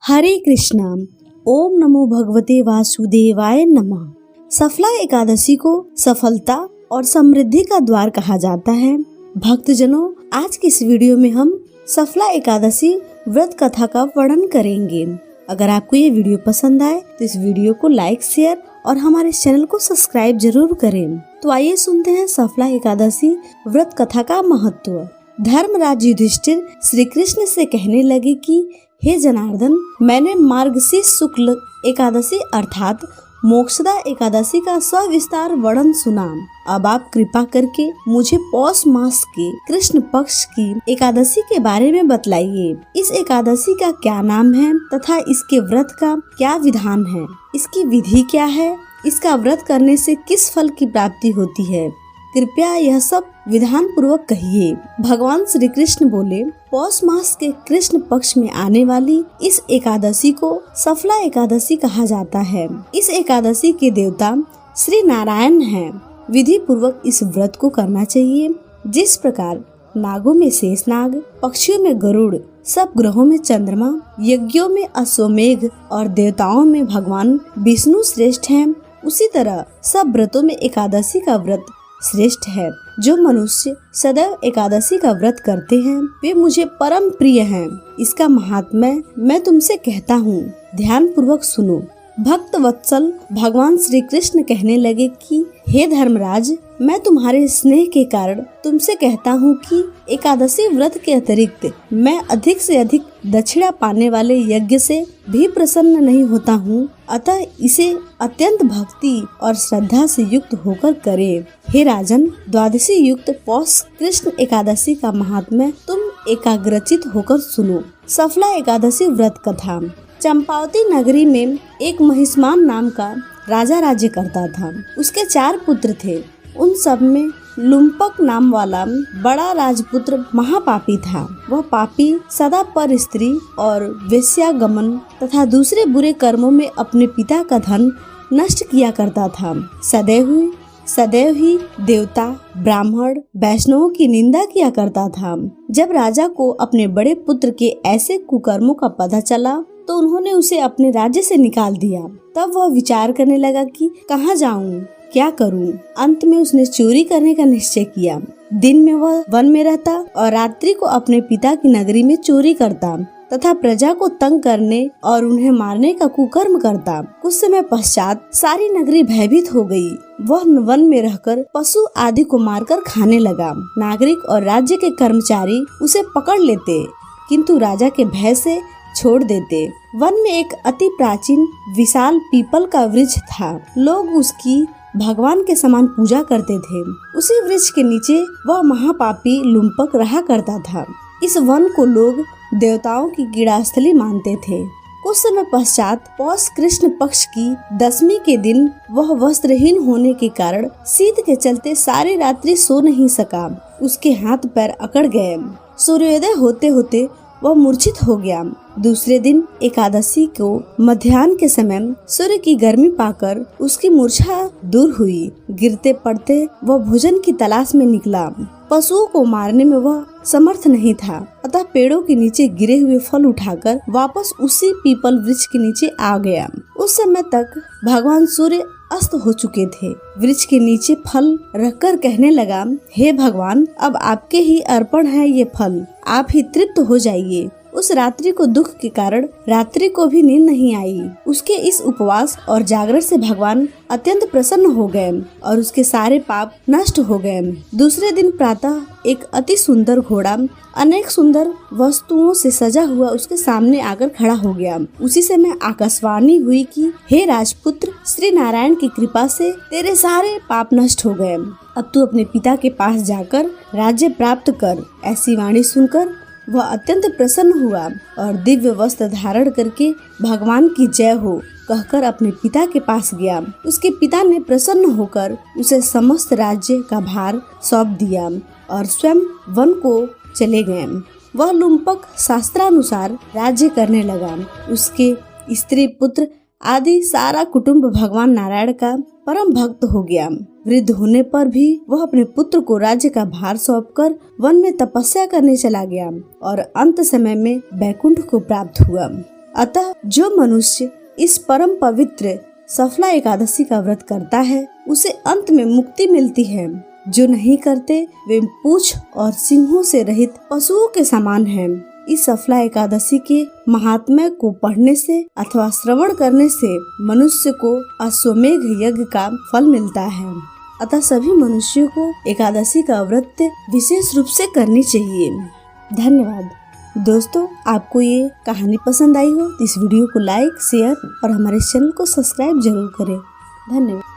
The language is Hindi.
हरे कृष्णा। ओम नमो भगवते वासुदेवाय नमः। सफला एकादशी को सफलता और समृद्धि का द्वार कहा जाता है। भक्तजनों, आज की इस वीडियो में हम सफला एकादशी व्रत कथा का वर्णन करेंगे। अगर आपको ये वीडियो पसंद आए तो इस वीडियो को लाइक, शेयर और हमारे चैनल को सब्सक्राइब जरूर करें। तो आइए सुनते हैं सफला एकादशी व्रत कथा का महत्व। धर्मराज युधिष्ठिर श्री कृष्ण से कहने लगे कि हे जनार्दन, मैंने मार्गशीर्ष शुक्ल एकादशी अर्थात मोक्षदा एकादशी का सविस्तार वर्णन सुना। अब आप कृपा करके मुझे पौष मास के कृष्ण पक्ष की एकादशी के बारे में बतलाइए। इस एकादशी का क्या नाम है तथा इसके व्रत का क्या विधान है, इसकी विधि क्या है, इसका व्रत करने से किस फल की प्राप्ति होती है, कृपया यह सब विधान पूर्वक कहिए। भगवान श्री कृष्ण बोले, पौष मास के कृष्ण पक्ष में आने वाली इस एकादशी को सफला एकादशी कहा जाता है। इस एकादशी के देवता श्री नारायण हैं। विधि पूर्वक इस व्रत को करना चाहिए। जिस प्रकार नागों में शेषनाग, पक्षियों में गरुड़, सब ग्रहों में चंद्रमा, यज्ञों में अश्वमेघ और देवताओं में भगवान विष्णु श्रेष्ठ हैं, उसी तरह सब व्रतों में एकादशी का व्रत श्रेष्ठ है। जो मनुष्य सदैव एकादशी का व्रत करते हैं वे मुझे परम प्रिय हैं। इसका महात्म्य मैं तुमसे कहता हूँ, ध्यान पूर्वक सुनो। भक्त वत्सल भगवान श्री कृष्ण कहने लगे कि हे धर्मराज, मैं तुम्हारे स्नेह के कारण तुमसे कहता हूँ कि एकादशी व्रत के अतिरिक्त मैं अधिक से अधिक दक्षिणा पाने वाले यज्ञ से भी प्रसन्न नहीं होता हूँ। अतः इसे अत्यंत भक्ति और श्रद्धा से युक्त होकर करे। हे राजन, द्वादशी युक्त पौष कृष्ण एकादशी का महात्म्य तुम एकाग्रचित होकर सुनो। सफला एकादशी व्रत कथा। चंपावती नगरी में एक महिष्मान नाम का राजा राज्य करता था। उसके 4 पुत्र थे। उन सब में लुम्पक नाम वाला बड़ा राजपुत्र महापापी था। वह पापी सदा पर स्त्री और वेश्यागमन तथा दूसरे बुरे कर्मों में अपने पिता का धन नष्ट किया करता था। सदैव ही देवता, ब्राह्मण, वैष्णवों की निंदा किया करता था। जब राजा को अपने बड़े पुत्र के ऐसे कुकर्मों का पता चला तो उन्होंने उसे अपने राज्य से निकाल दिया। तब वह विचार करने लगा कि कहाँ जाऊं, क्या करूं। अंत में उसने चोरी करने का निश्चय किया। दिन में वह वन में रहता और रात्रि को अपने पिता की नगरी में चोरी करता तथा प्रजा को तंग करने और उन्हें मारने का कुकर्म करता। कुछ समय पश्चात सारी नगरी भयभीत हो गई। वह वन में रहकर पशु आदि को मारकर खाने लगा। नागरिक और राज्य के कर्मचारी उसे पकड़ लेते किंतु राजा के भय से छोड़ देते। वन में एक अति प्राचीन विशाल पीपल का वृक्ष था। लोग उसकी भगवान के समान पूजा करते थे। उसी वृक्ष के नीचे वह महापापी लुम्पक रहा करता था। इस वन को लोग देवताओं की क्रीड़ास्थली मानते थे। कुछ समय पश्चात पौष कृष्ण पक्ष की दशमी के दिन वह वस्त्रहीन होने के कारण शीत के चलते सारी रात्रि सो नहीं सका। उसके हाथ पैर अकड़ गए। सूर्योदय होते होते वह मूर्छित हो गया। दूसरे दिन एकादशी को मध्याह्न के समय सूर्य की गर्मी पाकर उसकी मूर्छा दूर हुई। गिरते पड़ते वह भोजन की तलाश में निकला। पशुओं को मारने में वह समर्थ नहीं था, अतः पेड़ों के नीचे गिरे हुए फल उठाकर वापस उसी पीपल वृक्ष के नीचे आ गया। उस समय तक भगवान सूर्य अस्त हो चुके थे। वृक्ष के नीचे फल रखकर कहने लगा, हे भगवान, अब आपके ही अर्पण है ये फल, आप ही तृप्त हो जाइए। उस रात्रि को दुख के कारण रात्रि को भी नींद नहीं आई। उसके इस उपवास और जागरण से भगवान अत्यंत प्रसन्न हो गए और उसके सारे पाप नष्ट हो गए। दूसरे दिन प्रातः एक अति सुंदर घोड़ा अनेक सुंदर वस्तुओं से सजा हुआ उसके सामने आकर खड़ा हो गया। उसी समय आकाशवाणी हुई कि हे राजपुत्र, श्री नारायण की कृपा से तेरे सारे पाप नष्ट हो गए। अब तू अपने पिता के पास जाकर राज्य प्राप्त कर। ऐसी वाणी सुनकर वह अत्यंत प्रसन्न हुआ और दिव्य वस्त्र धारण करके भगवान की जय हो कहकर अपने पिता के पास गया। उसके पिता ने प्रसन्न होकर उसे समस्त राज्य का भार सौंप दिया और स्वयं वन को चले गए। वह लुम्पक शास्त्रानुसार राज्य करने लगा। उसके स्त्री, पुत्र आदि सारा कुटुंब भगवान नारायण का परम भक्त हो गया। वृद्ध होने पर भी वह अपने पुत्र को राज्य का भार सौंपकर वन में तपस्या करने चला गया और अंत समय में बैकुंठ को प्राप्त हुआ। अतः जो मनुष्य इस परम पवित्र सफला एकादशी का व्रत करता है उसे अंत में मुक्ति मिलती है। जो नहीं करते वे पूंछ और सिंहों से रहित पशुओं के समान हैं। इस सफला एकादशी के महात्म्य को पढ़ने से अथवा श्रवण करने से मनुष्य को अश्वमेघ यज्ञ का फल मिलता है। अतः सभी मनुष्यों को एकादशी का व्रत विशेष रूप से करनी चाहिए। धन्यवाद। दोस्तों, आपको ये कहानी पसंद आई हो तो इस वीडियो को लाइक, शेयर और हमारे चैनल को सब्सक्राइब जरूर करें। धन्यवाद।